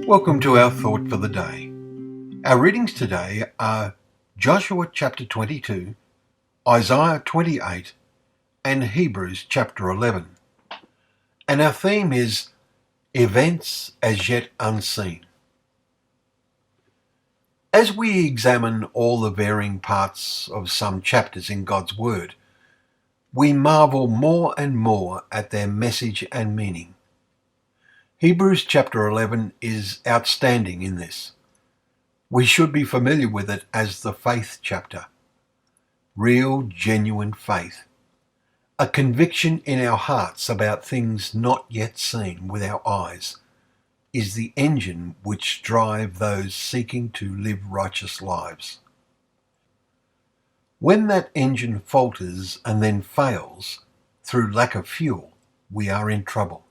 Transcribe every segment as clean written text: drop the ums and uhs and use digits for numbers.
Welcome to our thought for the day. Our readings today are Joshua chapter 22, Isaiah 28, and Hebrews chapter 11. And our theme is Events as Yet Unseen. As we examine all the varying parts of some chapters in God's Word, we marvel more and more at their message and meaning. Hebrews chapter 11 is outstanding in this. We should be familiar with it as the faith chapter. Real, genuine faith. A conviction in our hearts about things not yet seen with our eyes is the engine which drives those seeking to live righteous lives. When that engine falters and then fails through lack of fuel, we are in trouble.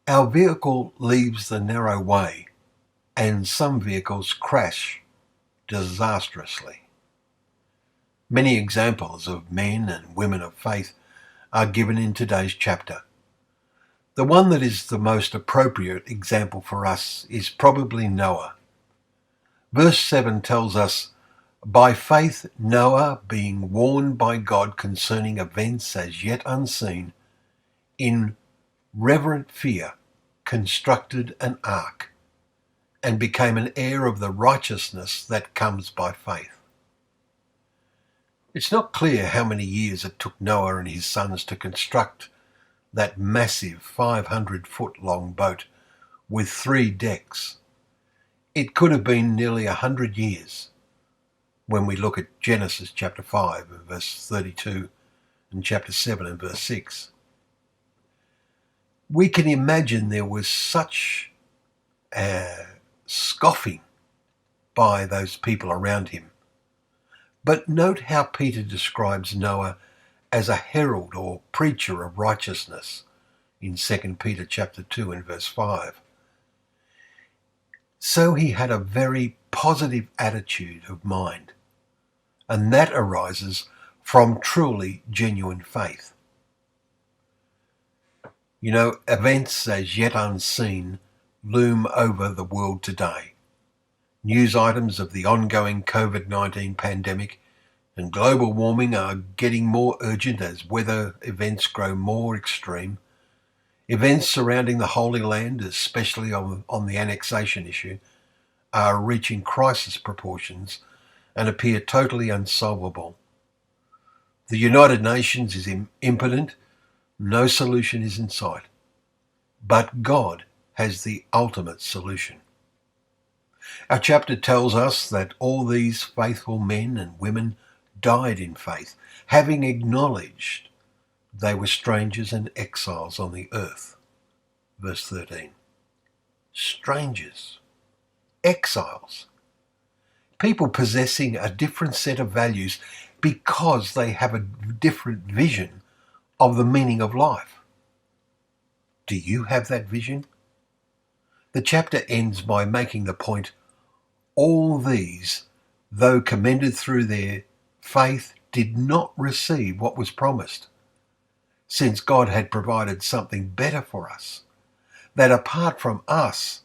Our vehicle leaves the narrow way, and some vehicles crash disastrously. Many examples of men and women of faith are given in today's chapter. The one that is the most appropriate example for us is probably Noah. Verse 7 tells us, "By faith Noah, being warned by God concerning events as yet unseen, in reverent fear constructed an ark, and became an heir of the righteousness that comes by faith." It's not clear how many years it took Noah and his sons to construct that massive 500-foot long boat with 3 decks. It could have been nearly 100 years when we look at Genesis chapter 5 and verse 32 and chapter 7 and verse 6. We can imagine there was such scoffing by those people around him. But note how Peter describes Noah as a herald or preacher of righteousness in 2 Peter chapter 2 and verse 5. So he had a very positive attitude of mind, and that arises from truly genuine faith. You know, events as yet unseen loom over the world today. News items of the ongoing COVID-19 pandemic and global warming are getting more urgent as weather events grow more extreme. Events surrounding the Holy Land, especially on the annexation issue, are reaching crisis proportions and appear totally unsolvable. The United Nations is impotent. No solution is in sight. But God has the ultimate solution. Our chapter tells us that all these faithful men and women died in faith, having acknowledged they were strangers and exiles on the earth. Verse 13. Strangers, exiles, people possessing a different set of values because they have a different vision of the meaning of life. Do you have that vision? The chapter ends by making the point, all these, though commended through their faith, did not receive what was promised, since God had provided something better for us, that apart from us,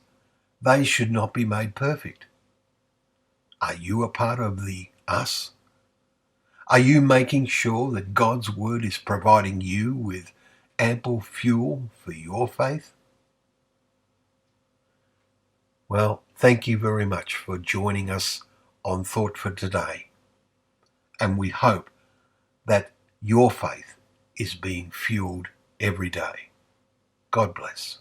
they should not be made perfect. Are you a part of the us? Are you making sure that God's word is providing you with ample fuel for your faith? Well, thank you very much for joining us on Thought for Today. And we hope that your faith is being fueled every day. God bless.